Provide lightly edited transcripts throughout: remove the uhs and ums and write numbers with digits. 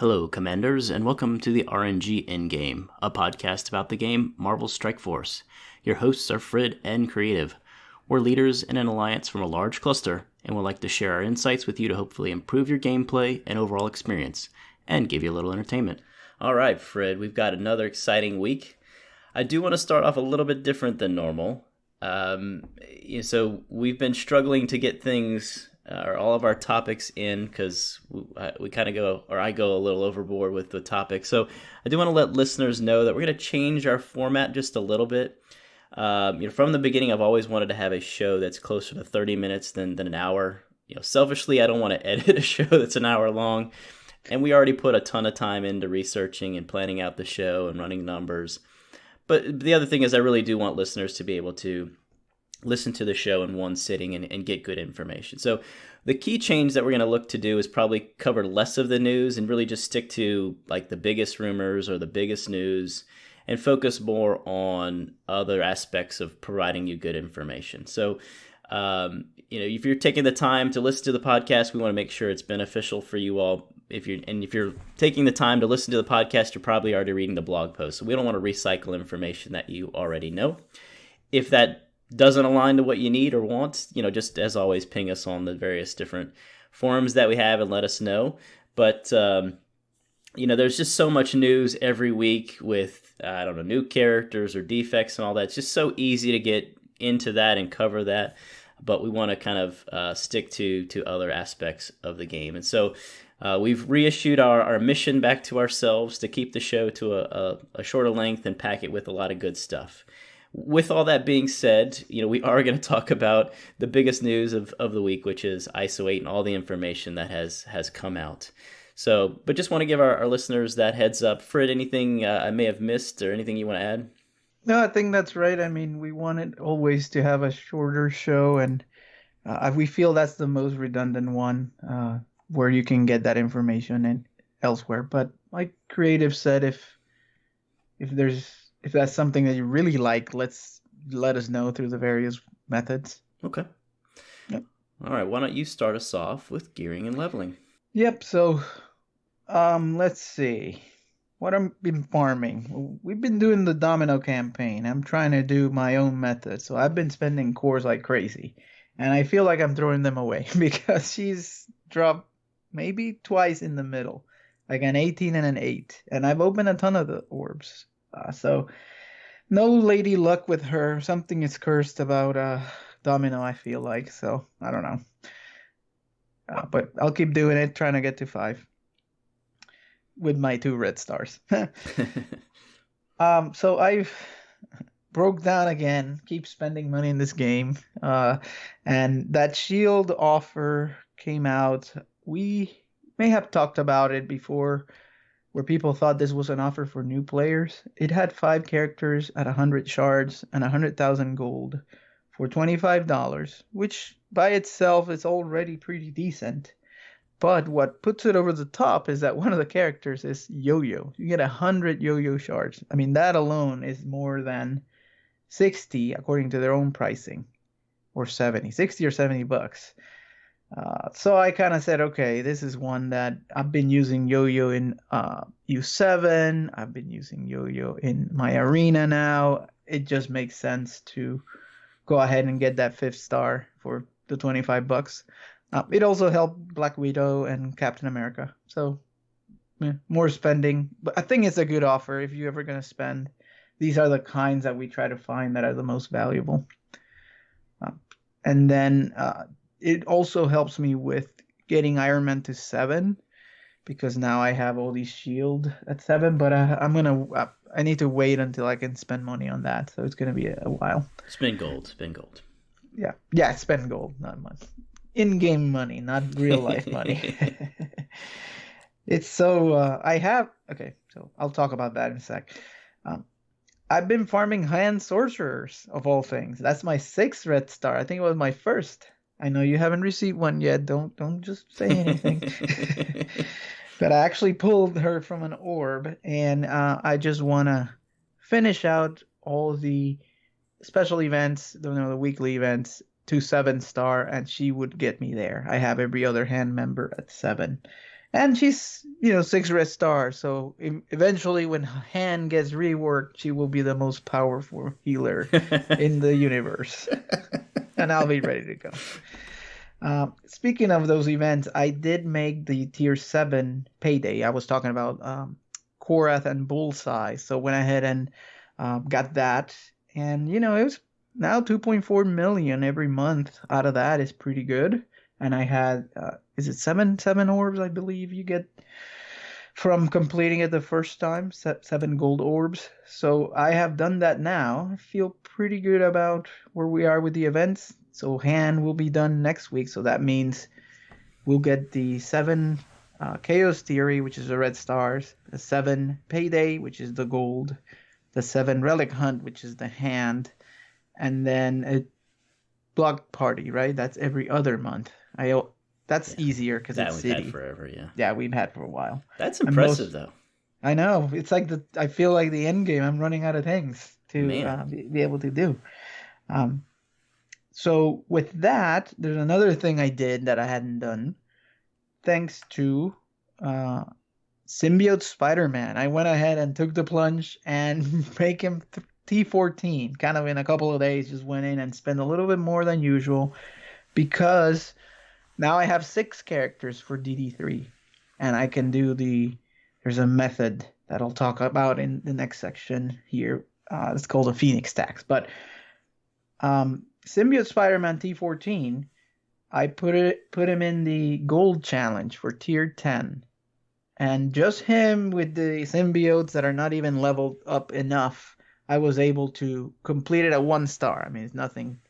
Hello, Commanders, and welcome to the RNG Endgame, a podcast about the game Marvel Strike Force. Your hosts are Frid and Creative. We're leaders in an alliance from a large cluster, and would like to share our insights with you to hopefully improve your gameplay and overall experience, and give you a little entertainment. All right, Frid, we've got another exciting week. I do want to start off a little bit different than normal. So we've been struggling to get things or all of our topics in because we kind of go, or I go a little overboard with the topic. So I do want to let listeners know that we're going to change our format just a little bit. From the beginning, I've always wanted to have a show that's closer to 30 minutes than an hour. Selfishly, I don't want to edit a show that's an hour long. And we already put a ton of time into researching and planning out the show and running numbers. But the other thing is I really do want listeners to be able to listen to the show in one sitting and get good information. So the key change that we're going to look to do is probably cover less of the news and really just stick to like the biggest rumors or the biggest news and focus more on other aspects of providing you good information. So, if you're taking the time to listen to the podcast, we want to make sure it's beneficial for you all. If you're taking the time to listen to the podcast, you're probably already reading the blog post. So we don't want to recycle information that you already know. If that doesn't align to what you need or want, just as always, ping us on the various different forums that we have and let us know. But, there's just so much news every week with, new characters or defects and all that. It's just so easy to get into that and cover that. But we want to kind of stick to other aspects of the game. And so we've reissued our mission back to ourselves to keep the show to a shorter length and pack it with a lot of good stuff. With all that being said, we are going to talk about the biggest news of the week, which is ISO 8 and all the information that has come out. So, but just want to give our listeners that heads up. Frid, anything I may have missed or anything you want to add? No, I think that's right. I mean, we wanted always to have a shorter show, and we feel that's the most redundant one, where you can get that information and elsewhere. But like Creative said, if that's something that you really like, let us know through the various methods. Okay. Yep. All right. Why don't you start us off with gearing and leveling? Yep. So, let's see. What I've been farming. We've been doing the domino campaign. I'm trying to do my own method. So I've been spending cores like crazy. And I feel like I'm throwing them away because she's dropped maybe twice in the middle, like an 18 and an 8. And I've opened a ton of the orbs. So no lady luck with her. Something is cursed about domino, I feel like. So I don't know. But I'll keep doing it, trying to get to 5. With my 2 red stars. So I've broke down again, keep spending money in this game. And that shield offer came out. We may have talked about it before, where people thought this was an offer for new players. It had 5 characters at 100 shards and 100,000 gold for $25, which by itself is already pretty decent. But what puts it over the top is that one of the characters is Yo-Yo. You get 100 Yo-Yo shards. I mean, that alone is more than 60 according to their own pricing, or 70, 60 or 70 bucks. So I kind of said, okay, this is one that I've been using Yo-Yo in U7. I've been using Yo-Yo in my arena now. It just makes sense to go ahead and get that 5th star for the 25 bucks. It also helped Black Widow and Captain America. So, more spending. But I think it's a good offer if you're ever going to spend. These are the kinds that we try to find that are the most valuable. And then it also helps me with getting Iron Man to 7. Because now I have all these shield at 7. But I need to wait until I can spend money on that. So it's going to be a while. Spend gold. Yeah, spend gold, not much. In-game money, not real life money. It's so okay, so I'll talk about that in a sec. I've been farming hand sorcerers of all things. That's my 6th red star. I think it was my 1st. I know you haven't received one yet. Don't just say anything. But I actually pulled her from an orb, and I just want to finish out all the special events, the weekly events, to 7 star, and she would get me there. I have every other hand member at 7. And she's, 6 red stars. So eventually, when hand gets reworked, she will be the most powerful healer in the universe. And I'll be ready to go. Speaking of those events, I did make the tier 7 payday. I was talking about Korath and Bullseye. So went ahead and got that. And, it was now 2.4 million every month out of that is pretty good. And I had, is it seven orbs, I believe you get from completing it the first time, 7 gold orbs. So I have done that now. I feel pretty good about where we are with the events. So hand will be done next week. So that means we'll get the 7 Chaos Theory, which is the red stars, the 7 Payday, which is the gold, the 7 Relic Hunt, which is the hand, and then a Block Party, right? That's every other month. That's easier because it's we've city. had forever, yeah. Yeah, we've had for a while. That's impressive, though. I know. It's like I feel like the end game. I'm running out of things to be able to do. So with that, there's another thing I did that I hadn't done. Thanks to Symbiote Spider-Man, I went ahead and took the plunge and make him T14. Kind of in a couple of days, just went in and spent a little bit more than usual because now I have 6 characters for DD3, and I can do there's a method that I'll talk about in the next section here. It's called a Phoenix tax. But Symbiote Spider-Man T14, I put him in the gold challenge for tier 10. And just him with the symbiotes that are not even leveled up enough, I was able to complete it at 1 star. I mean, it's nothing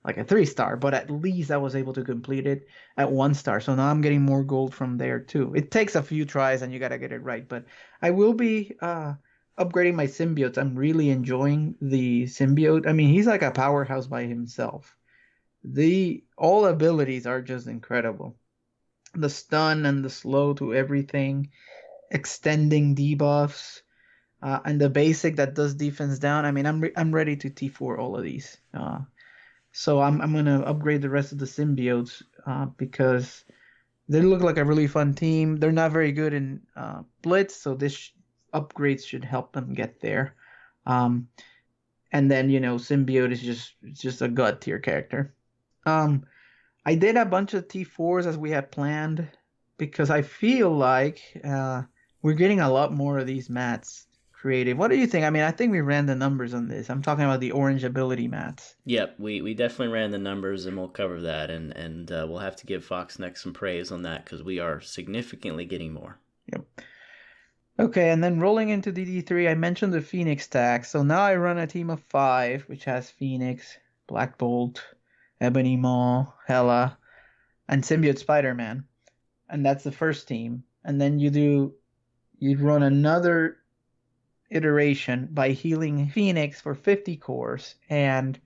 like a 3-star, but at least I was able to complete it at 1 star. So now I'm getting more gold from there too. It takes a few tries and you got to get it right, but I will be upgrading my symbiotes. I'm really enjoying the symbiote. I mean, he's like a powerhouse by himself. All abilities are just incredible. The stun and the slow to everything, extending debuffs, and the basic that does defense down. I mean, I'm ready to T4 all of these. So I'm gonna upgrade the rest of the symbiotes because they look like a really fun team. They're not very good in blitz, so this upgrades should help them get there. And then symbiote is just a god tier character. I did a bunch of T4s as we had planned because I feel like we're getting a lot more of these mats creative. What do you think? I mean, I think we ran the numbers on this. I'm talking about the orange ability mats. Yep, we definitely ran the numbers, and we'll cover that, and we'll have to give Foxnex some praise on that because we are significantly getting more. Yep. Okay, and then rolling into DD3, I mentioned the Phoenix tax. So now I run a team of 5, which has Phoenix, Black Bolt, Ebony Maw, Hela, and Symbiote Spider-Man. And that's the first team. And then you run another iteration by healing Phoenix for 50 cores and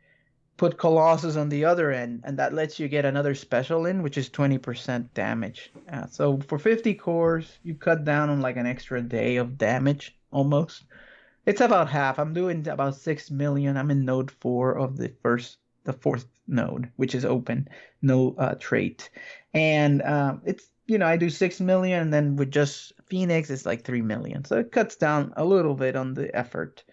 put Colossus on the other end, and that lets you get another special in, which is 20% damage. So for 50 cores, you cut down on like an extra day of damage almost. It's about half. I'm doing about 6 million. I'm in node 4 of the 4th node, which is open, no trait. And it's I do 6 million, and then with just Phoenix, it's like 3 million. So it cuts down a little bit on the effort.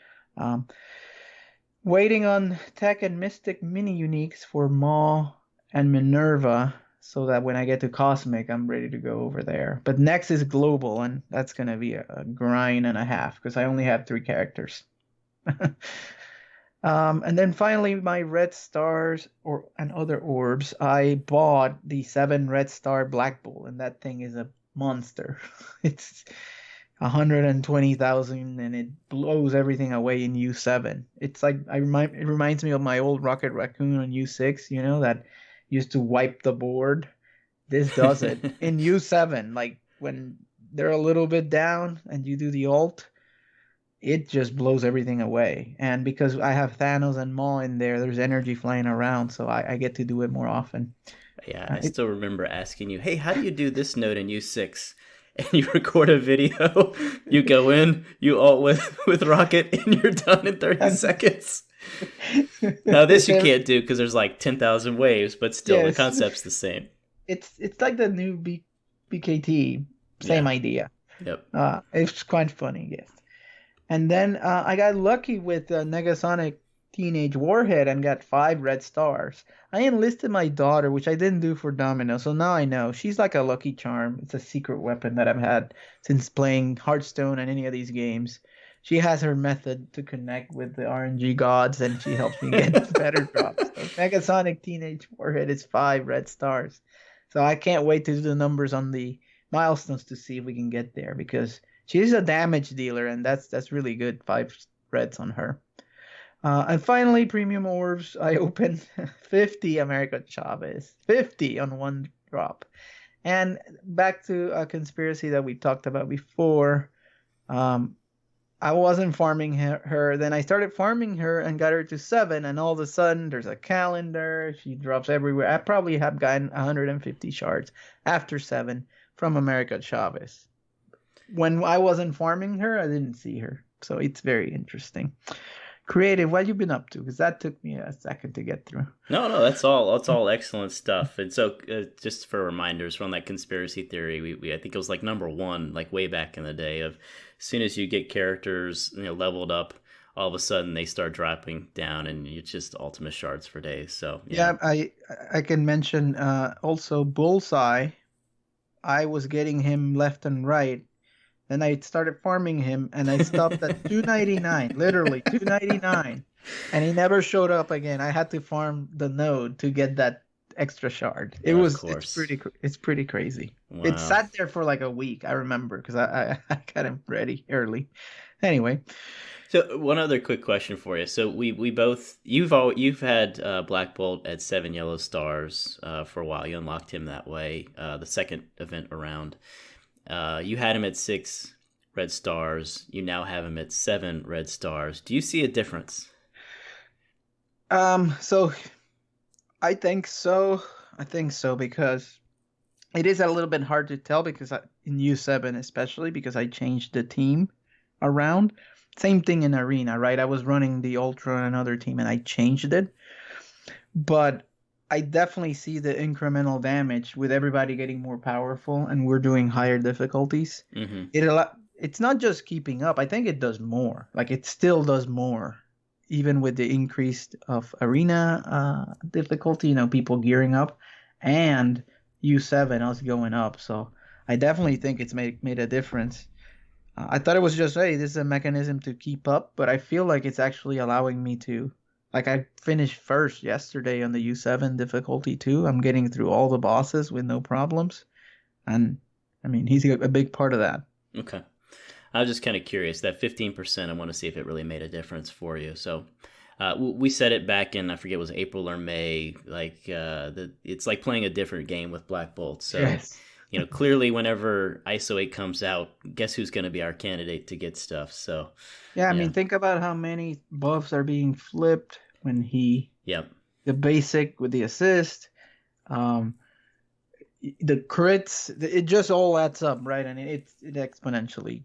Waiting on Tech and Mystic mini uniques for Maw and Minerva, so that when I get to Cosmic, I'm ready to go over there. But next is Global, and that's going to be a grind and a half because I only have 3 characters. And then finally, my red stars and other orbs. I bought the 7 red star Black Bull, and that thing is a monster. It's 120,000, and it blows everything away in U7. It's like it reminds me of my old Rocket Raccoon on U6. That used to wipe the board. This does it in U7. Like when they're a little bit down and you do the ult, it just blows everything away. And because I have Thanos and Maw in there, there's energy flying around, so I get to do it more often. Yeah, I still remember asking you, hey, how do you do this node in U6? And you record a video, you go in, you ult with Rocket, and you're done in 30 seconds. Now this you can't do because there's like 10,000 waves, but still the concept's the same. It's like the new BKT, same Yeah. idea. Yep. It's quite funny, yes. And then I got lucky with Negasonic Teenage Warhead and got 5 red stars. I enlisted my daughter, which I didn't do for Domino, so now I know. She's like a lucky charm. It's a secret weapon that I've had since playing Hearthstone and any of these games. She has her method to connect with the RNG gods, and she helps me get better drops. So Negasonic Teenage Warhead is 5 red stars. So I can't wait to do the numbers on the milestones to see if we can get there because she's a damage dealer, and that's really good. 5 reds on her. And finally, premium orbs. I opened 50 America Chavez, 50 on one drop. And back to a conspiracy that we talked about before. I wasn't farming her. Then I started farming her and got her to 7. And all of a sudden, there's a calendar. She drops everywhere. I probably have gotten 150 shards after 7 from America Chavez. When I wasn't farming her, I didn't see her. So it's very interesting. Creative, what you been up to? Because that took me a second to get through. No, that's all excellent stuff. And so, just for reminders from that conspiracy theory, we I think it was like number 1, like way back in the day. Of as soon as you get characters, leveled up, all of a sudden they start dropping down, and it's just ultimate shards for days. So yeah, I can mention also Bullseye. I was getting him left and right. Then I started farming him, and I stopped at 299, literally 299, and he never showed up again. I had to farm the node to get that extra shard. It's pretty crazy. Wow. It sat there for like a week. I remember because I got him ready early. Anyway. So one other quick question for you. So we both you've had Black Bolt at 7 yellow stars for a while. You unlocked him that way the second event around. You had him at 6 red stars. You now have him at 7 red stars. Do you see a difference? So I think so. Because it is a little bit hard to tell because in U7 especially because I changed the team around. Same thing in Arena, right? I was running the Ultra on another team and I changed it. But I definitely see the incremental damage with everybody getting more powerful and we're doing higher difficulties. Mm-hmm. It's not just keeping up. I think it does more. Like it still does more, even with the increase of arena difficulty. People gearing up, and U7 us going up. So I definitely think it's made a difference. I thought it was just this is a mechanism to keep up, but I feel like it's actually allowing me to. Like I finished first yesterday on the U7 difficulty too. I'm getting through all the bosses with no problems. And I mean, he's a big part of that. Okay. I was just kind of curious. That 15%, I want to see if it really made a difference for you. So we said it back in, I forget, it was April or May. Like it's like playing a different game with Black Bolt. So, yes. Clearly whenever ISO 8 comes out, guess who's going to be our candidate to get stuff. So, yeah, I mean, think about how many buffs are being flipped when the basic with the assist, the crits, it just all adds up, right? And it exponentially,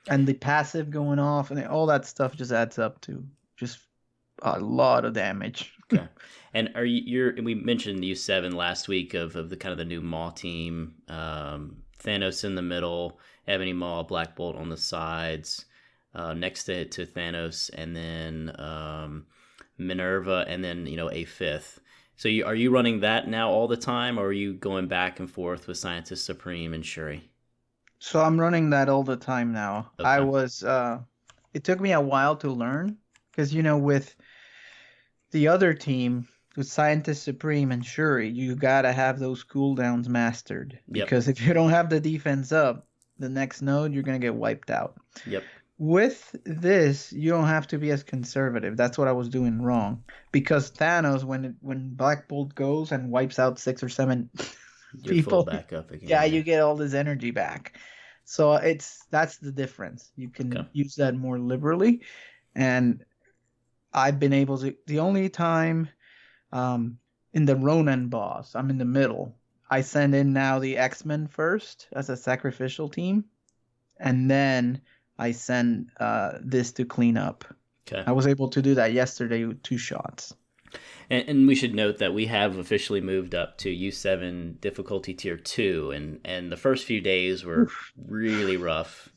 and the passive going off and all that stuff just adds up to just a lot of damage. Okay. And we mentioned U7 last week of the kind of the new Maw team, Thanos in the middle, Ebony Maw, Black Bolt on the sides, next to Thanos, and then Minerva, and then a 5th. So are you running that now all the time, or are you going back and forth with Scientist Supreme and Shuri? So I'm running that all the time now. Okay. It took me a while to learn because with the other team with Scientist Supreme and Shuri, you gotta have those cooldowns mastered because if you don't have the defense up, the next node you're gonna get wiped out. Yep. With this, you don't have to be as conservative. That's what I was doing wrong. Because Thanos, when Black Bolt goes and wipes out 6 or 7 people, full back up again. Yeah, you get all this energy back. So that's the difference. You can use that more liberally. And I've been able to. The only time in the Ronin boss, I'm in the middle. I send in now the X-Men first as a sacrificial team. And then I send this to clean up. Okay. I was able to do that yesterday with 2 shots. And we should note that we have officially moved up to U7 difficulty tier 2, and the first few days were Oof. really rough.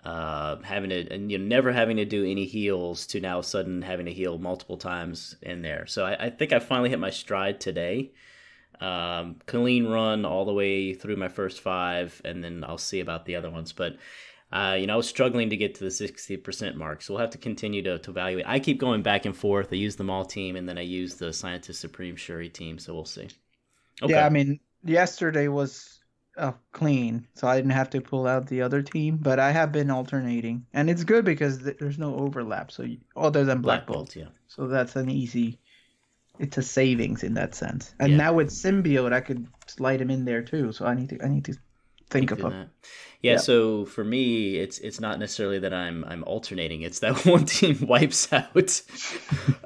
Having to, and never having to do any heals to now sudden having to heal multiple times in there. So I think I finally hit my stride today. Clean run all the way through my first 5, and then I'll see about the other ones. But I was struggling to get to the 60% mark, so we'll have to continue to evaluate. I keep going back and forth. I use the Maul team, and then I use the Scientist Supreme Shuri team, so we'll see. Okay. Yeah, I mean, yesterday was clean, so I didn't have to pull out the other team, but I have been alternating, and it's good because there's no overlap. So other than Black Bolt, yeah. So that's it's a savings in that sense. And Yeah. now with Symbiote, I could slide him in there too. So I need to think of that. Yeah, yeah. So for me, it's not necessarily that I'm alternating. It's that one team wipes out.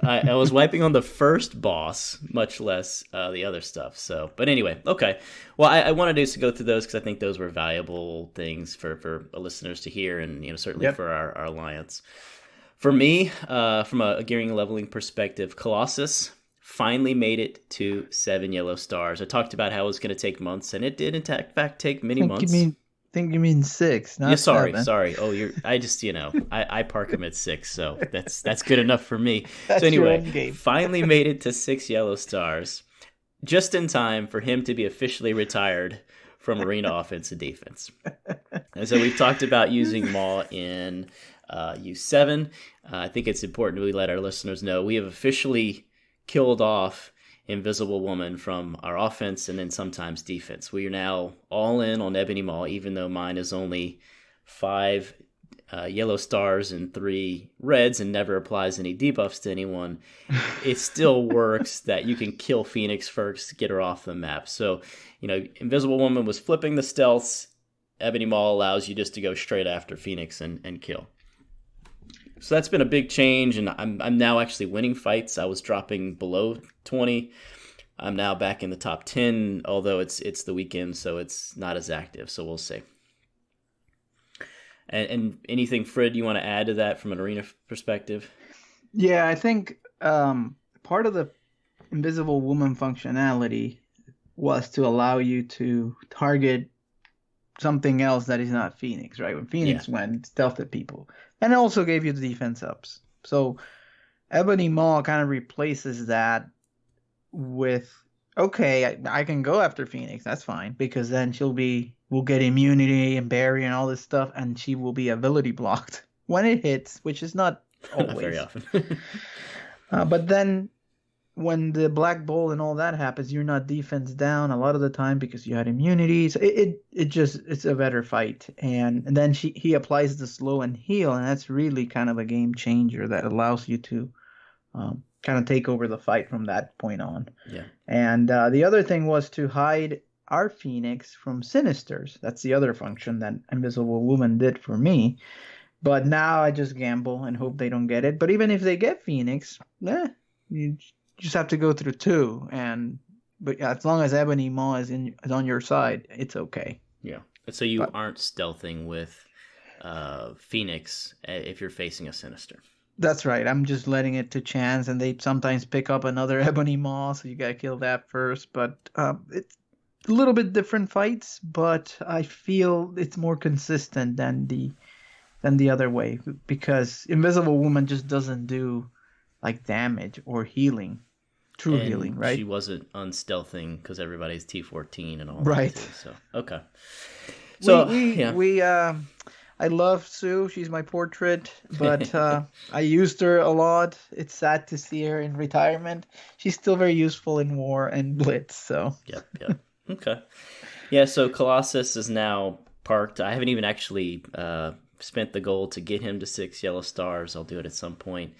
I was wiping on the first boss, much less the other stuff. So, but anyway, okay. Well, I wanted us to go through those because I think those were valuable things for listeners to hear, and certainly for our alliance. For me, from a gearing and leveling perspective, Colossus finally made it to 7 yellow stars. I talked about how it was going to take months, and it did in fact take many months. Think you mean 6, not yeah, sorry, 7. Sorry. Oh, I just I park them at 6, so that's good enough for me. That's so anyway, your end game. Finally made it to 6 yellow stars, just in time for him to be officially retired from arena offense and defense. And so we've talked about using Maul in U7. I think it's important we let our listeners know we have officially killed off Invisible Woman from our offense and then sometimes defense. We are now all in on Ebony Maw, even though mine is only 5 yellow stars and 3 reds and never applies any debuffs to anyone. It still works that you can kill Phoenix first, get her off the map. So, Invisible Woman was flipping the stealths. Ebony Maw allows you just to go straight after Phoenix and kill. So that's been a big change, and I'm now actually winning fights. I was dropping below 20. I'm now back in the top 10, although it's the weekend, so it's not as active. So we'll see. And anything, Frid, you want to add to that from an arena perspective? Yeah, I think part of the Invisible Woman functionality was to allow you to target something else that is not Phoenix, right? When Phoenix went, it stealthed at people. And it also gave you the defense ups. So Ebony Maw kind of replaces that with, okay, I can go after Phoenix. That's fine. Because then we'll get immunity and barrier and all this stuff. And she will be ability blocked when it hits, which is not always. Not very often. But then when the Black Bolt and all that happens, you're not defense down a lot of the time because you had immunity. So it's a better fight. And then he applies the slow and heal, and that's really kind of a game changer that allows you to kind of take over the fight from that point on. Yeah. And the other thing was to hide our Phoenix from Sinisters. That's the other function that Invisible Woman did for me. But now I just gamble and hope they don't get it. But even if they get Phoenix, you just have to go through 2, but as long as Ebony Maw is on your side, it's okay. Yeah. So you aren't stealthing with Phoenix if you're facing a Sinister. That's right. I'm just letting it to chance, and they sometimes pick up another Ebony Maw, so you gotta kill that first. But it's a little bit different fights, but I feel it's more consistent than the other way, because Invisible Woman just doesn't do like damage or healing. True healing, right? She wasn't unstealthing because everybody's T14 and all right. that too, so okay. So I love Sue. She's my portrait, but I used her a lot. It's sad to see her in retirement. She's still very useful in war and blitz. So Yep. Okay. Yeah. So Colossus is now parked. I haven't even actually spent the gold to get him to 6 yellow stars. I'll do it at some point.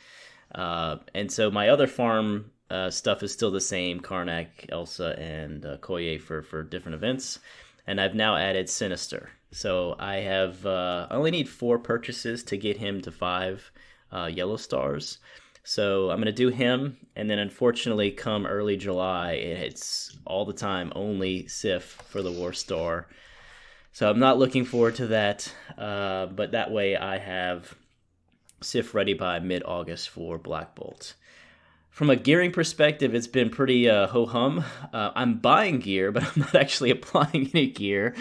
And so my other farm stuff is still the same: Karnak, Elsa, and Koye for different events. And I've now added Sinister. So I have I only need 4 purchases to get him to 5 yellow stars. So I'm going to do him, and then unfortunately come early July, it's all the time only Sif for the War Star. So I'm not looking forward to that, but that way I have Sif ready by mid-August for Black Bolt. From a gearing perspective, it's been pretty ho-hum. I'm buying gear, but I'm not actually applying any gear.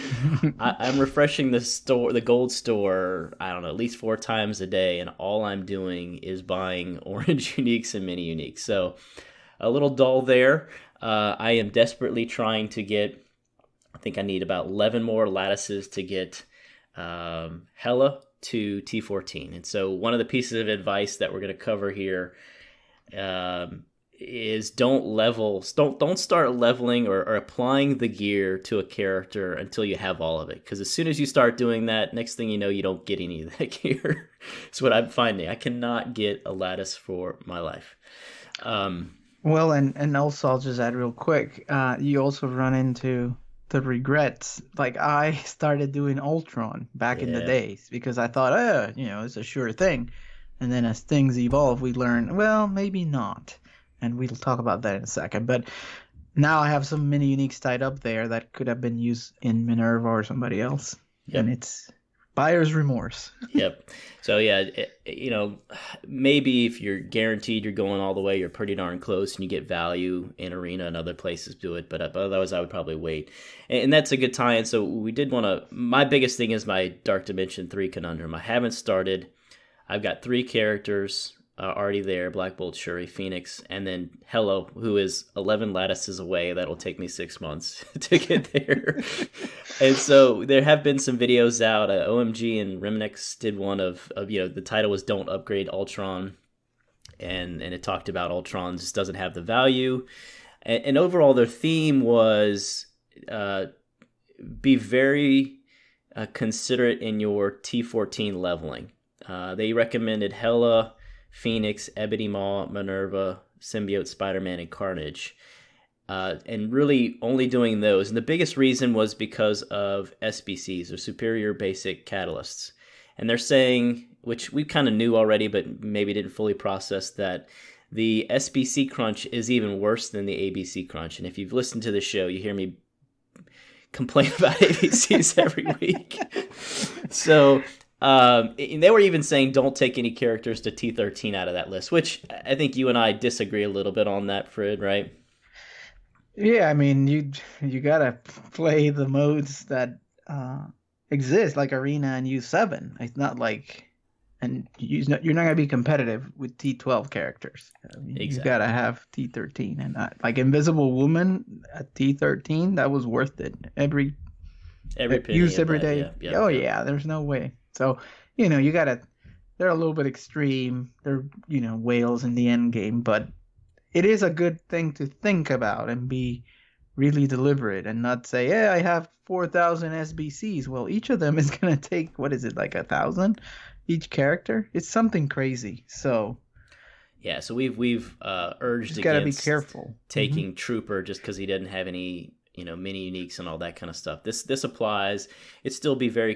I'm refreshing the gold store, I don't know, at least 4 times a day, and all I'm doing is buying orange uniques and mini uniques. So a little dull there. I am desperately trying to get, I think I need about 11 more lattices to get Hella to T14. And so one of the pieces of advice that we're going to cover here is don't start leveling or applying the gear to a character until you have all of it, because as soon as you start doing that, next thing you know, you don't get any of that gear. It's what I'm finding. I cannot get a lattice for my life. Well, and also I'll just add real quick, you also run into the regrets. Like I started doing Ultron back in the days because I thought, it's a sure thing. And then as things evolve, we learn, well, maybe not. And we'll talk about that in a second. But now I have some mini uniques tied up there that could have been used in Minerva or somebody else. Yep. And it's buyer's remorse. Yep. So yeah, maybe if you're guaranteed you're going all the way, you're pretty darn close and you get value in Arena and other places do it. But otherwise I would probably wait. And that's a good tie-in. So we did want to, my biggest thing is my Dark Dimension 3 conundrum. I haven't started. I've got 3 characters already there: Black Bolt, Shuri, Phoenix, and then Hello, who is 11 lattices away. That'll take me 6 months to get there. And so there have been some videos out. OMG and Remnix did one of the title was "Don't Upgrade Ultron," and it talked about Ultron just doesn't have the value. And overall, their theme was be very considerate in your T14 leveling. They recommended Hela, Phoenix, Ebony Maw, Minerva, Symbiote, Spider-Man, and Carnage. And really only doing those. And the biggest reason was because of SBCs, or Superior Basic Catalysts. And they're saying, which we kind of knew already, but maybe didn't fully process, that the SBC crunch is even worse than the ABC crunch. And if you've listened to the show, you hear me complain about ABCs every week. So... they were even saying don't take any characters to T13 out of that list, which I think you and I disagree a little bit on that, Frid, right? Yeah, I mean, you gotta play the modes that exist, like Arena and U7. It's not like, and you're not gonna be competitive with T12 characters. I mean, exactly. You gotta have T13, and like Invisible Woman at T13, that was worth it. Every penny used every day. Yeah, there's no way. So, they're a little bit extreme. They're, whales in the end game, but it is a good thing to think about and be really deliberate and not say, I have 4,000 SBCs. Well, each of them is going to take, what is it, like 1,000 each character? It's something crazy. So, yeah, so we've urged against gotta be careful taking Trooper just because he doesn't have any, mini uniques and all that kind of stuff. This applies. It'd still be very,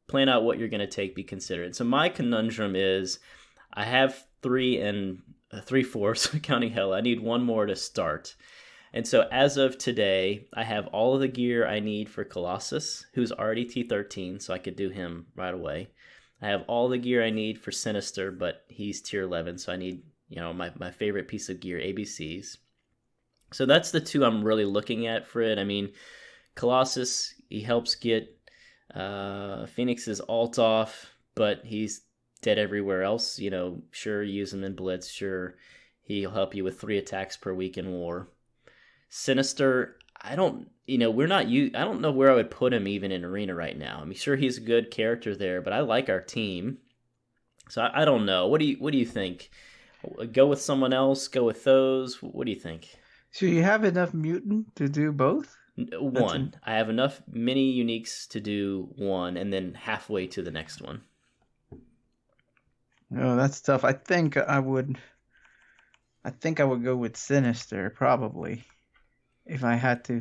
plan out what you're going to take, be considerate. So my conundrum is I have 3 and 3/4 counting Hell. I need 1 more to start. And so as of today, I have all of the gear I need for Colossus, who's already T13, so I could do him right away. I have all the gear I need for Sinister, but he's tier 11, so I need, my favorite piece of gear, ABCs. So that's the 2 I'm really looking at, Frid. I mean, Colossus, he helps get Phoenix's alt off, but he's dead everywhere else. Sure, use him in blitz. Sure, he'll help you with 3 attacks per week in war. Sinister, I don't know where I would put him even in Arena right now. I mean, sure, he's a good character there, but I like our team, so I don't know. What do you think? Go with someone else? Go with those? What do you think? So you have enough mutant to do both? 1. I have enough mini uniques to do 1, and then halfway to the next one. Oh, that's tough. I think I would go with Sinister, probably, if I had to.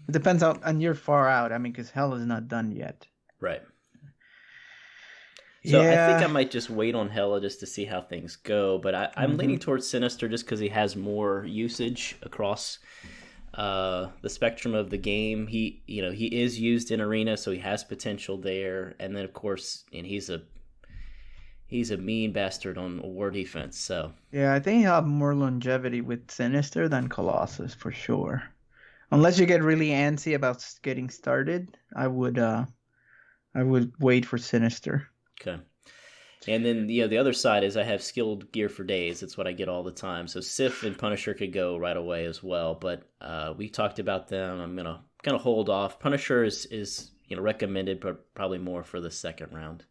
It depends on you're far out. I mean, because Hell is not done yet. Right. So yeah. I think I might just wait on Hela just to see how things go, but I'm leaning towards Sinister just because he has more usage across the spectrum of the game. He is used in Arena, so he has potential there. And then of course, and he's He's a mean bastard on war defense. So Yeah, I think he'll have more longevity with Sinister than Colossus for sure. Unless you get really antsy about getting started, I would wait for Sinister. okay. And then the other side is I have skilled gear for days. It's what I get all the time. So Sif and Punisher could go right away as well. But we talked about them. I'm gonna hold off. Punisher is recommended, but probably more for the second round.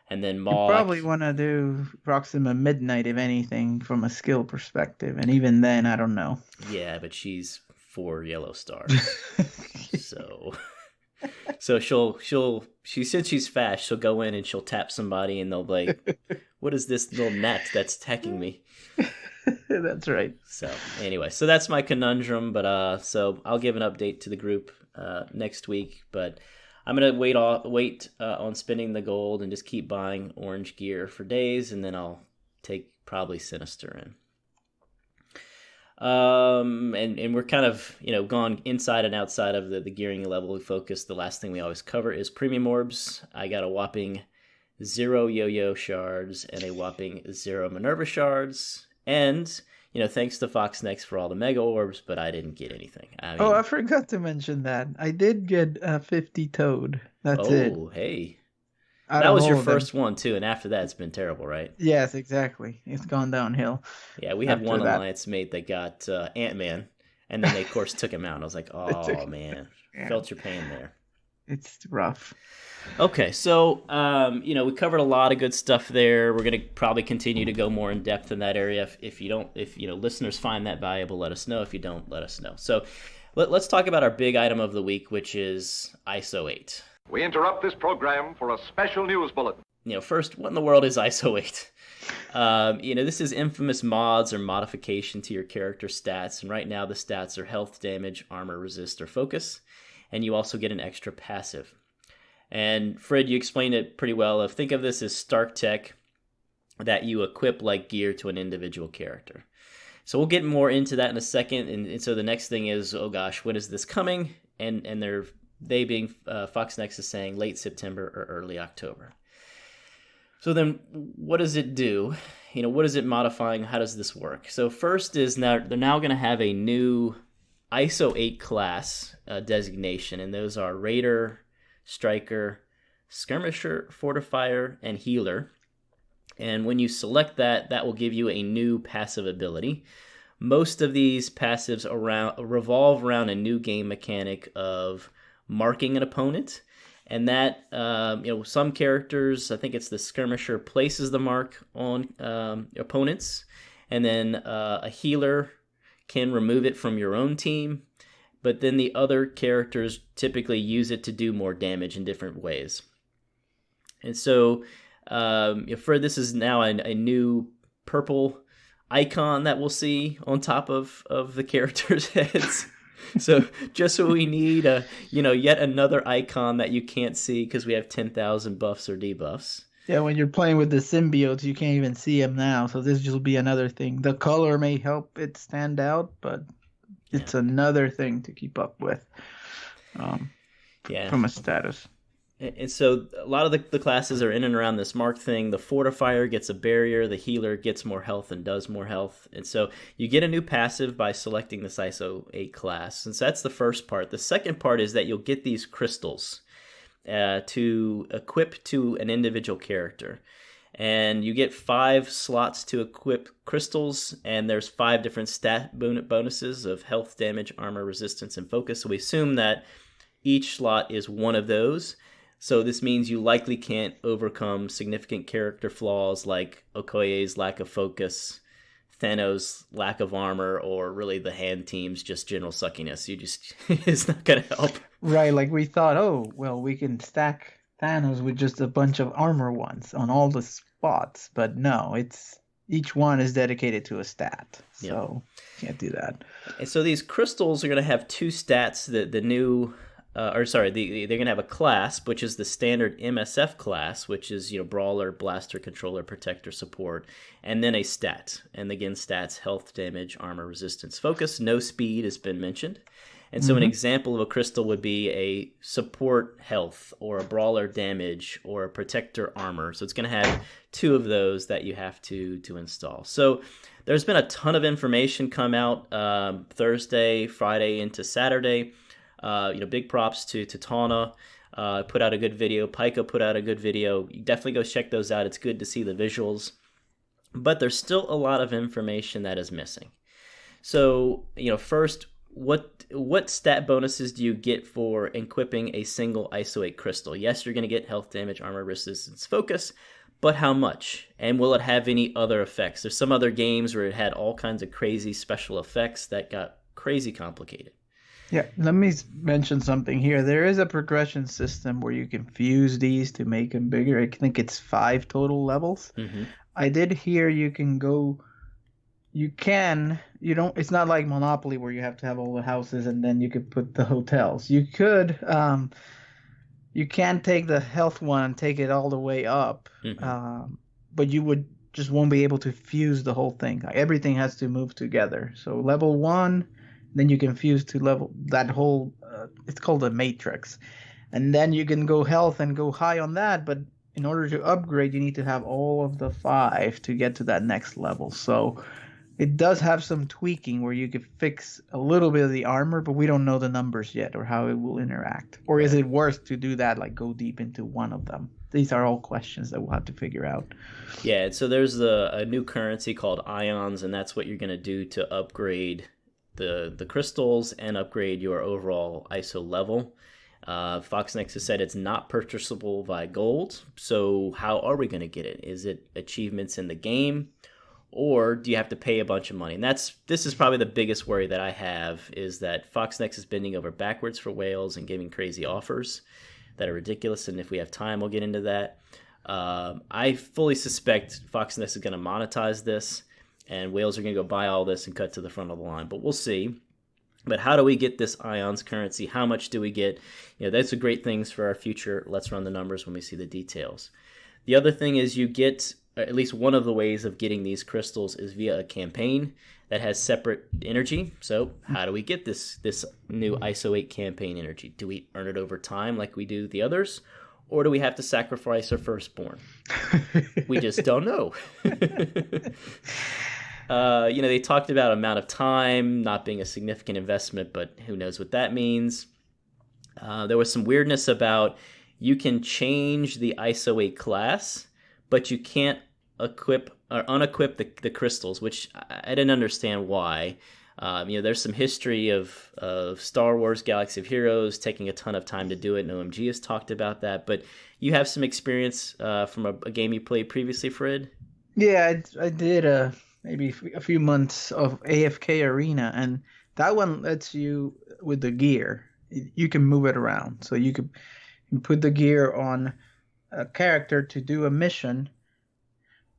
And then You Maul, probably want to do Proxima Midnight, if anything, from a skill perspective. And even then, I don't know. yeah, but she's 4 yellow stars. So she said she's fast. She'll go in and she'll tap somebody and they'll be like, what is this little net that's attacking me? That's right. So anyway, so that's my conundrum. But so I'll give an update to the group next week. But I'm gonna wait on spending the gold and just keep buying orange gear for days, and then I'll take probably Sinister in. And we're kind of gone inside and outside of the gearing level focus. The last thing we always cover is premium orbs. I got a whopping 0 yo-yo shards and a whopping 0 Minerva shards, and thanks to Foxnex for all the mega orbs, but I didn't get anything. I forgot to mention that I did get a 50 Toad. That's it. Oh, hey. That was your first one, too, and after that, it's been terrible, right? Yes, exactly. It's gone downhill. Yeah, we had one alliance mate that got Ant-Man, and then they, of course, took him out. And I was like, oh, man. Yeah. Felt your pain there. It's rough. Okay, so, we covered a lot of good stuff there. We're going to probably continue to go more in depth in that area. If listeners find that valuable, let us know. If you don't, let us know. So let's talk about our big item of the week, which is ISO 8. We interrupt this program for a special news bulletin. First, what in the world is ISO 8? This is infamous mods or modification to your character stats. And right now the stats are health, damage, armor, resist, or focus. And you also get an extra passive. And Frid, you explained it pretty well. Think of this as Stark tech that you equip like gear to an individual character. So we'll get more into that in a second. And so the next thing is, oh gosh, when is this coming? And they being Foxnex is saying late September or early October. So then what does it do? What is it modifying? How does this work? So first is they're now going to have a new ISO 8 class designation, and those are Raider, Striker, Skirmisher, Fortifier, and Healer. And when you select that will give you a new passive ability. Most of these passives revolve around a new game mechanic of marking an opponent, and that some characters, I think it's the Skirmisher, places the mark on opponents, and then a healer can remove it from your own team, but then the other characters typically use it to do more damage in different ways. And so this is now a new purple icon that we'll see on top of the characters' heads. So just so we need yet another icon that you can't see because we have 10,000 buffs or debuffs. Yeah, when you're playing with the symbiotes, you can't even see them now. So this just will be another thing. The color may help it stand out, but it's another thing to keep up with from a status. And so a lot of the classes are in and around this mark thing. The Fortifier gets a barrier. The Healer gets more health and does more health. And so you get a new passive by selecting this ISO 8 class. And so that's the first part. The second part is that you'll get these crystals to equip to an individual character. And you get 5 slots to equip crystals. And there's 5 different stat bonuses of health, damage, armor, resistance, and focus. So we assume that each slot is one of those. So this means you likely can't overcome significant character flaws like Okoye's lack of focus, Thanos' lack of armor, or really the hand team's just general suckiness. It's not going to help. Right, like we thought, we can stack Thanos with just a bunch of armor ones on all the spots. But no, each one is dedicated to a stat. So can't do that. And so these crystals are going to have 2 stats. They're going to have a class, which is the standard MSF class, which is, Brawler, Blaster, Controller, Protector, Support, and then a stat. And again, stats, health, damage, armor, resistance, focus. No speed has been mentioned. And so an example of a crystal would be a support health or a brawler damage or a protector armor. So it's going to have 2 of those that you have to install. So there's been a ton of information come out Thursday, Friday into Saturday. Big props to Tana. Put out a good video. Pika put out a good video. You definitely go check those out. It's good to see the visuals. But there's still a lot of information that is missing. So, first, what stat bonuses do you get for equipping a single ISO 8 crystal? Yes, you're going to get health damage, armor, resistance, focus, but how much? And will it have any other effects? There's some other games where it had all kinds of crazy special effects that got crazy complicated. Yeah, let me mention something here. There is a progression system where you can fuse these to make them bigger. I think it's 5 total levels. Mm-hmm. I did hear you don't, it's not like Monopoly where you have to have all the houses and then you could put the hotels. You can take the health one and take it all the way up, but you just won't be able to fuse the whole thing. Everything has to move together. So level 1, then you can fuse to level that whole, it's called a matrix. And then you can go health and go high on that, but in order to upgrade, you need to have all of the 5 to get to that next level. So it does have some tweaking where you could fix a little bit of the armor, but we don't know the numbers yet or how it will interact. Or is it worth to do that, like go deep into one of them? These are all questions that we'll have to figure out. Yeah, so there's a new currency called ions, and that's what you're going to do to upgrade the crystals and upgrade your overall ISO level. Foxnex has said it's not purchasable via gold. So how are we going to get it? Is it achievements in the game, or do you have to pay a bunch of money? And this is probably the biggest worry that I have, is that Foxnex is bending over backwards for whales and giving crazy offers that are ridiculous. And if we have time, we'll get into that. I fully suspect Foxnex is going to monetize this, and whales are going to go buy all this and cut to the front of the line. But we'll see. But how do we get this ions currency? How much do we get? That's a great things for our future. Let's run the numbers when we see the details. The other thing is you get, at least one of the ways of getting these crystals is via a campaign that has separate energy. So how do we get this new ISO 8 campaign energy? Do we earn it over time like we do the others? Or do we have to sacrifice our firstborn? We just don't know. They talked about amount of time not being a significant investment, but who knows what that means. There was some weirdness about you can change the ISO 8 class, but you can't equip or unequip the crystals, which I didn't understand why. There's some history of Star Wars Galaxy of Heroes taking a ton of time to do it, and OMG has talked about that. But you have some experience from a game you played previously, Frid? Yeah, I did maybe a few months of AFK Arena, and that one lets you, with the gear, you can move it around. So you could put the gear on a character to do a mission,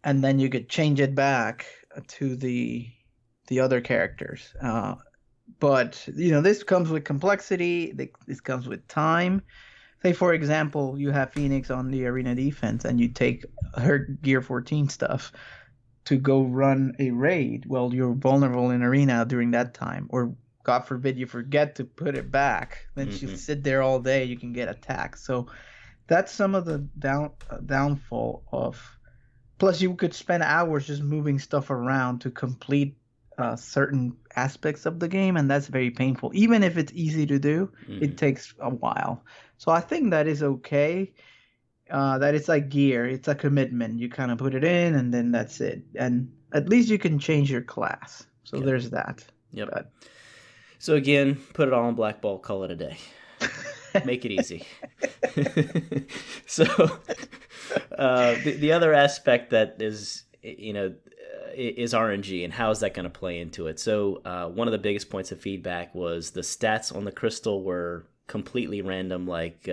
and then you could change it back to the other characters. But this comes with complexity. This comes with time. Say, for example, you have Phoenix on the arena defense, and you take her Gear 14 stuff to go run a raid. Well, you're vulnerable in arena during that time, or God forbid you forget to put it back. Then she'll sit there all day. You can get attacked. So that's some of the downfall of. Plus, you could spend hours just moving stuff around to complete certain aspects of the game, and that's very painful. Even if it's easy to do, it takes a while. So I think that is okay. That it's like gear. It's a commitment. You kind of put it in, and then that's it. And at least you can change your class. So there's that. Yep. But, so again, put it all in black ball, call it a day. Make it easy. So the other aspect that is, is RNG, and how is that going to play into it? So one of the biggest points of feedback was the stats on the crystal were completely random, like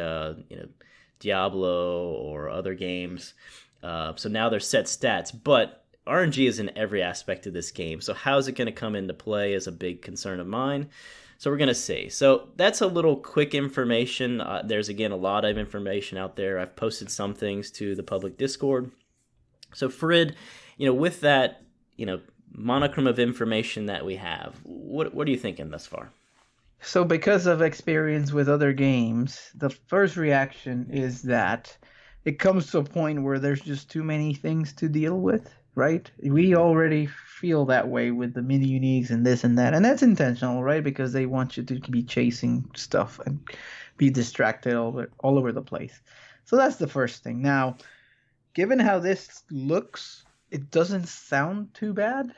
Diablo or other games. So now they're set stats, but RNG is in every aspect of this game. So how is it going to come into play is a big concern of mine. So we're going to see. So that's a little quick information. There's, again, a lot of information out there. I've posted some things to the public Discord. So Frid, with that, monochrome of information that we have, what are you thinking thus far? So because of experience with other games, the first reaction is that it comes to a point where there's just too many things to deal with, right? We already feel that way with the mini uniques and this and that, and that's intentional, right? Because they want you to be chasing stuff and be distracted all over the place. So that's the first thing. Now, given how this looks, it doesn't sound too bad.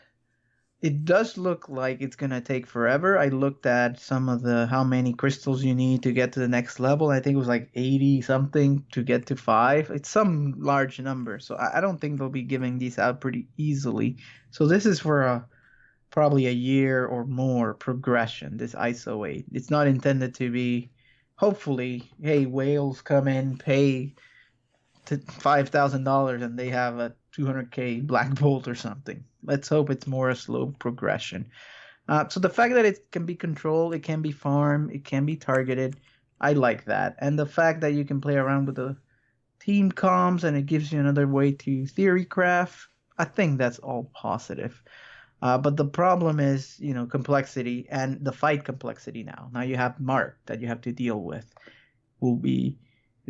It does look like it's gonna take forever. I looked at some of the how many crystals you need to get to the next level. I think it was like 80 something to get to 5. It's some large number. So I don't think they'll be giving these out pretty easily. So this is for probably a year or more progression, this ISO 8. It's not intended to be, hopefully, hey, whales come in, pay to $5,000 and they have a 200k Black Bolt or something. Let's hope it's more a slow progression. So the fact that it can be controlled, it can be farmed, it can be targeted, I like that. And the fact that you can play around with the team comms and it gives you another way to theory craft, I think that's all positive. But the problem is, complexity and the fight complexity now. Now you have Mark that you have to deal with.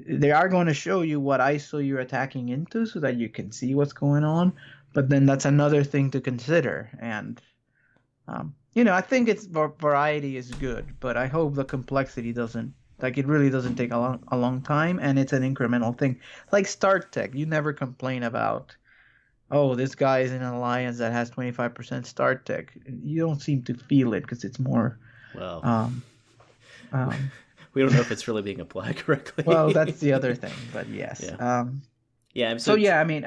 They are going to show you what ISO you're attacking into so that you can see what's going on. But then that's another thing to consider. And, I think variety is good, but I hope the complexity doesn't, it really doesn't take a long time and it's an incremental thing. Like Start Tech, you never complain about, oh, this guy is in an alliance that has 25% Start Tech. You don't seem to feel it because it's more, Well, we don't know if it's really being applied correctly. Well, that's the other thing, but yes. Yeah. I mean,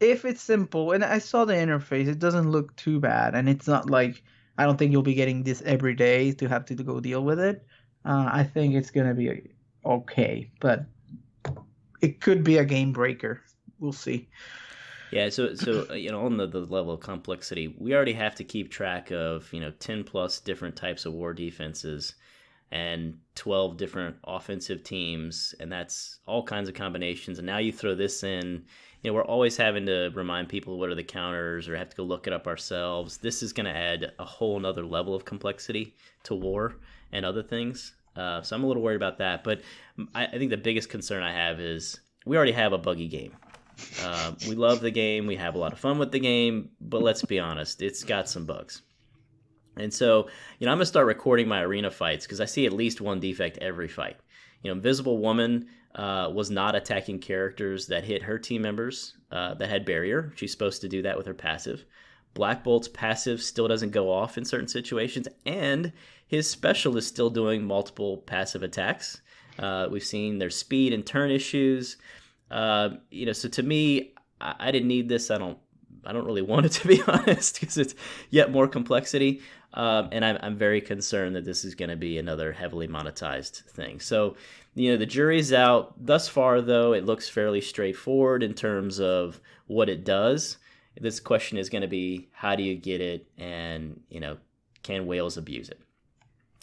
if it's simple, and I saw the interface, it doesn't look too bad, and it's not like I don't think you'll be getting this every day to have to go deal with it. I think it's gonna be okay, but it could be a game breaker. We'll see. Yeah, so on the level of complexity, we already have to keep track of 10 plus different types of war defenses and 12 different offensive teams, and that's all kinds of combinations. And now you throw this in, we're always having to remind people what are the counters or have to go look it up ourselves. This is going to add a whole nother level of complexity to war and other things. So I'm a little worried about that. But I think the biggest concern I have is we already have a buggy game. We love the game. We have a lot of fun with the game. But let's be honest, it's got some bugs. And so, I'm going to start recording my arena fights because I see at least one defect every fight. Invisible Woman was not attacking characters that hit her team members that had barrier. She's supposed to do that with her passive. Black Bolt's passive still doesn't go off in certain situations, and his special is still doing multiple passive attacks. We've seen their speed and turn issues. So to me, I didn't need this. I don't really want it, to be honest, because it's yet more complexity. And I'm very concerned that this is going to be another heavily monetized thing. So, the jury's out. Thus far, though, it looks fairly straightforward in terms of what it does. This question is going to be, how do you get it? And, can whales abuse it?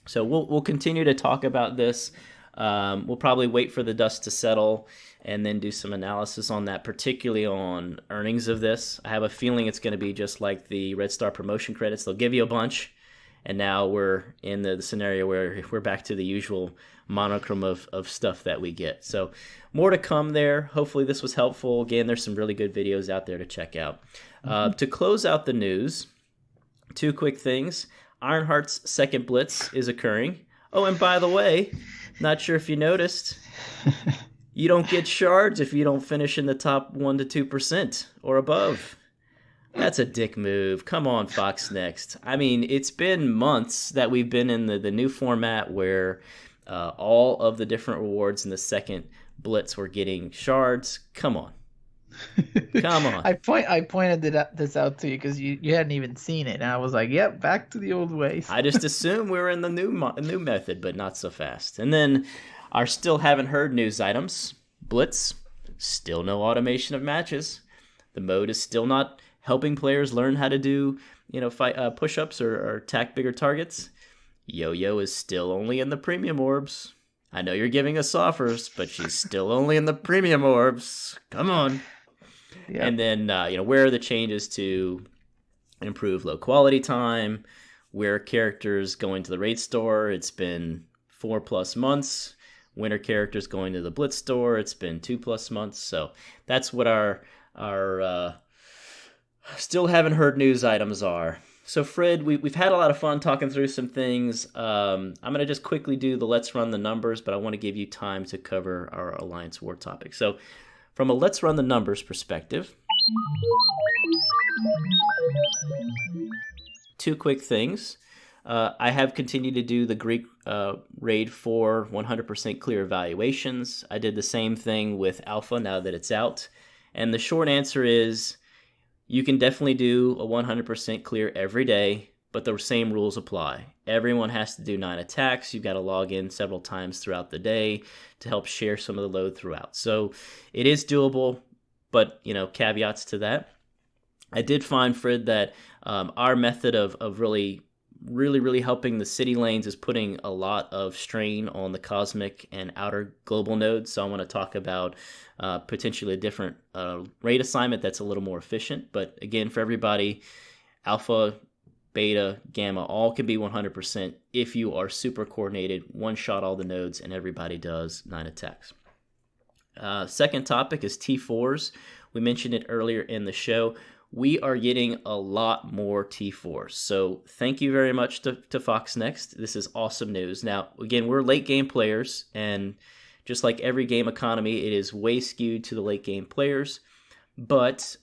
So we'll continue to talk about this. We'll probably wait for the dust to settle and then do some analysis on that, particularly on earnings of this. I have a feeling it's going to be just like the Red Star promotion credits. They'll give you a bunch, and now we're in the scenario where we're back to the usual monochrome of stuff that we get. So more to come there. Hopefully this was helpful. Again, there's some really good videos out there to check out. To close out the news, 2 quick things. Ironheart's second blitz is occurring. Oh, and by the way, not sure if you noticed, you don't get shards if you don't finish in the top 1 to 2% or above. That's a dick move. Come on, Fox Next. I mean, it's been months that we've been in the new format where all of the different rewards in the second blitz were getting shards. Come on. Come on. I pointed this out to you because you hadn't even seen it, and I was like, "Yep, back to the old ways." I just assumed we were in the new method, but not so fast. And then our still haven't heard news items. Blitz, still no automation of matches. The mode is still not helping players learn how to do fight push-ups or attack bigger targets. Yo-Yo is still only in the premium orbs. I know you're giving us offers, but she's still only in the premium orbs. Come on. Yep. And then, where are the changes to improve low quality time? where characters going to the raid store, it's been 4+ months. Winter characters going to the blitz store, it's been 2+ months. So that's what our still haven't heard news items are. So Fred, we've had a lot of fun talking through some things. I'm going to just quickly do the let's run the numbers, but I want to give you time to cover our Alliance War topic. So from a let's run the numbers perspective, two quick things. I have continued to do the Greek raid for 100% clear evaluations. I did the same thing with Alpha now that it's out. And the short answer is you can definitely do a 100% clear every day, but the same rules apply. Everyone has to do 9 attacks. You've got to log in several times throughout the day to help share some of the load throughout. So it is doable, but caveats to that. I did find, Fred, that our method of really helping the city lanes is putting a lot of strain on the cosmic and outer global nodes. So I want to talk about potentially a different raid assignment that's a little more efficient. But again, for everybody, alpha, beta, gamma, all can be 100% if you are super coordinated, one shot all the nodes, and everybody does 9 attacks. Second topic is T4s. We mentioned it earlier in the show. We are getting a lot more T4s. So thank you very much to Fox Next. This is awesome news. Now, again, we're late game players, and just like every game economy, it is way skewed to the late game players. But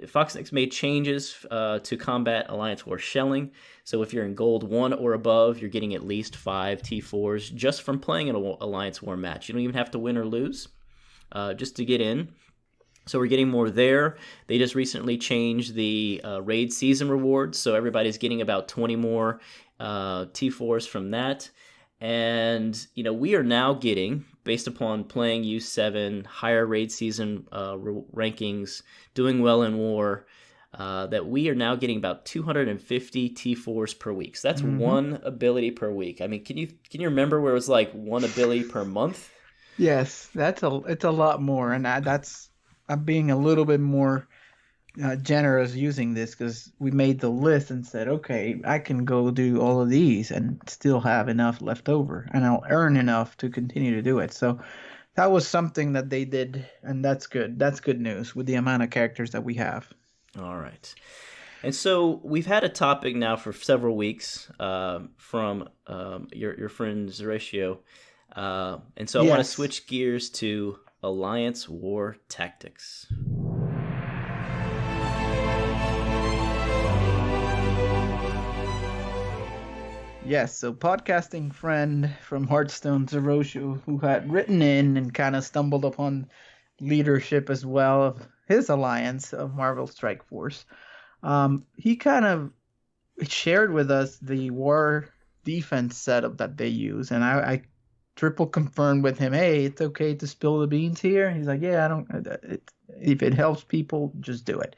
Fox Next made changes to combat Alliance War shelling. So if you're in gold 1 or above, you're getting at least 5 T4s just from playing an Alliance War match. You don't even have to win or lose just to get in. So we're getting more there. They just recently changed the raid season rewards, so everybody's getting about 20 more T4s from that. And we are now getting, based upon playing U7, higher raid season rankings, doing well in war, that we are now getting about 250 T4s per week. So that's one ability per week. I mean, can you remember where it was like one ability per month? Yes, it's a lot more, and I'm being a little bit more generous using this because we made the list and said, okay, I can go do all of these and still have enough left over, and I'll earn enough to continue to do it. So that was something that they did, and that's good. That's good news with the amount of characters that we have. All right. And so we've had a topic now for several weeks from your friend Zeratio. And so I want to switch gears to Alliance War Tactics. Yes, so podcasting friend from Hearthstone, Zeratio, who had written in and kind of stumbled upon leadership as well of his alliance of Marvel Strike Force. He kind of shared with us the war defense setup that they use, and I triple confirmed with him, hey, it's okay to spill the beans here. He's like, yeah, if it helps people, just do it.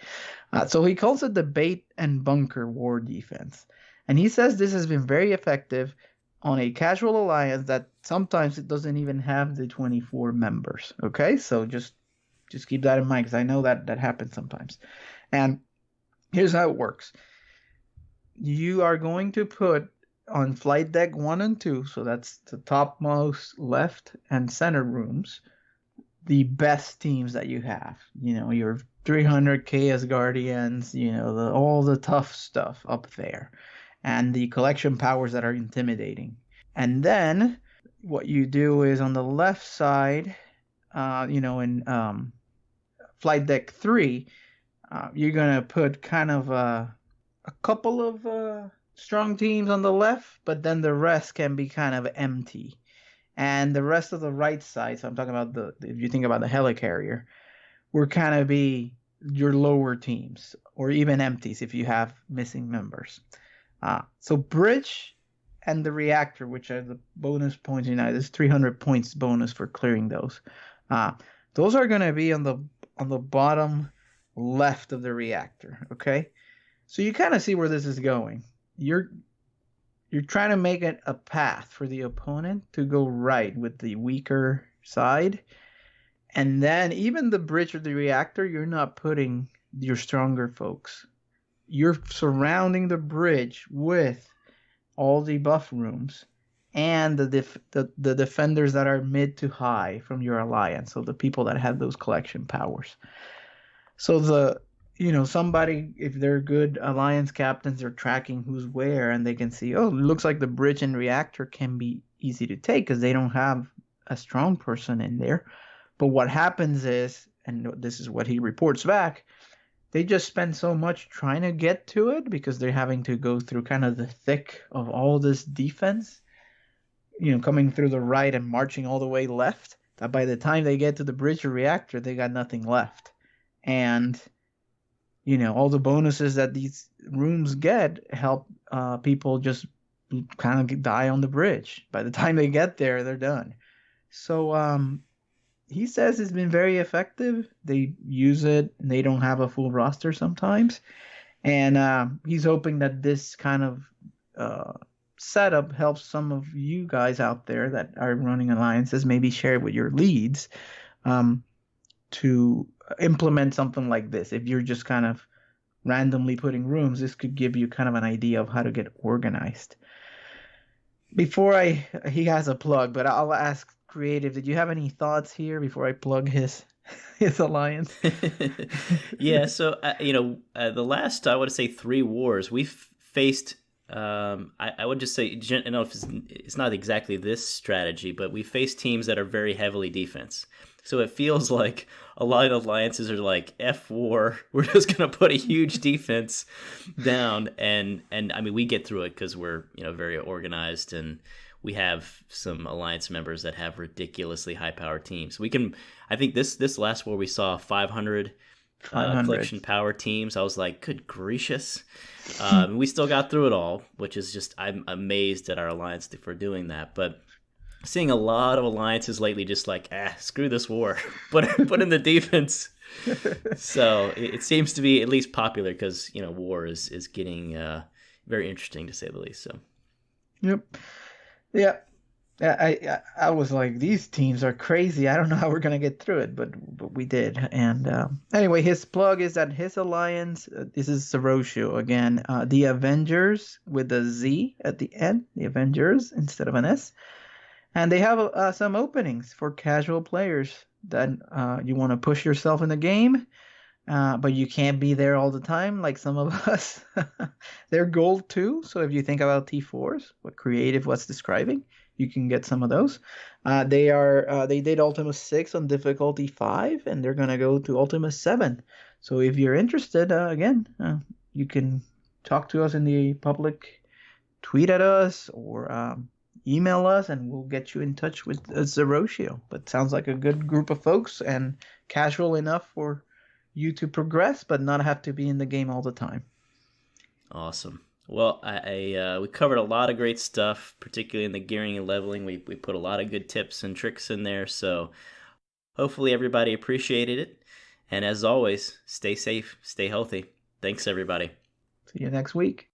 So he calls it the bait and bunker war defense. And he says this has been very effective on a casual alliance that sometimes it doesn't even have the 24 members. Okay, so just keep that in mind because I know that happens sometimes. And here's how it works. You are going to put on flight deck 1 and 2, so that's the topmost left and center rooms, the best teams that you have. Your 300 Chaos Guardians, all the tough stuff up there, and the collection powers that are intimidating. And then what you do is on the left side, in flight deck 3, you're gonna put kind of a couple of strong teams on the left, but then the rest can be kind of empty. And the rest of the right side, so I'm talking about if you think about the helicarrier, will kind of be your lower teams or even empties if you have missing members. So bridge and the reactor, which are the bonus points, there's 300 points bonus for clearing those. Those are going to be on the bottom left of the reactor. Okay, so you kind of see where this is going. You're trying to make it a path for the opponent to go right with the weaker side. And then even the bridge or the reactor, you're not putting your stronger folks. you're surrounding the bridge with all the buff rooms and the defenders that are mid to high from your alliance, so the people that have those collection powers. So somebody, if they're good alliance captains, are tracking who's where, and they can see, oh, it looks like the bridge and reactor can be easy to take because they don't have a strong person in there. But what happens is, and this is what he reports back, they just spend so much trying to get to it because they're having to go through kind of the thick of all this defense, coming through the right and marching all the way left, that by the time they get to the bridge or reactor, they got nothing left. And all the bonuses that these rooms get help people just kind of die on the bridge. By the time they get there, they're done. So he says it's been very effective. They use it, and they don't have a full roster sometimes. And he's hoping that this kind of setup helps some of you guys out there that are running alliances, maybe share it with your leads, to implement something like this. If you're just kind of randomly putting rooms, this could give you kind of an idea of how to get organized. He has a plug, but I'll ask Creative, did you have any thoughts here before I plug his alliance? Yeah, so the last, I would say, 3 wars we've faced. I would just say, it's not exactly this strategy, but we face teams that are very heavily defense. So it feels like a lot of alliances are like, F war, we're just going to put a huge defense down. And I mean, we get through it because we're, very organized, and we have some alliance members that have ridiculously high-powered teams. I think this last war we saw 500 collection power teams. I was like, good gracious. We still got through it all, which is just, I'm amazed at our alliance for doing that. But seeing a lot of alliances lately just like, screw this war, put in the defense. So it seems to be at least popular because, war is getting very interesting, to say the least. So, yep. Yeah. I was like, these teams are crazy. I don't know how we're going to get through it, but we did. And anyway, his plug is that his alliance, this is Zeroshio again, the Avengers with a Z at the end, the Avengers instead of an S. And they have some openings for casual players that you want to push yourself in the game, but you can't be there all the time like some of us. They're gold too, so if you think about T4s, what Creative was describing, you can get some of those. They did Ultima 6 on difficulty 5, and they're going to go to Ultima 7. So if you're interested, you can talk to us in the public, tweet at us, or email us, and we'll get you in touch with Zeroshio. But sounds like a good group of folks and casual enough for you to progress, but not have to be in the game all the time. Awesome. Well, we covered a lot of great stuff, particularly in the gearing and leveling. We put a lot of good tips and tricks in there, so hopefully everybody appreciated it. And as always, stay safe, stay healthy. Thanks, everybody. See you next week.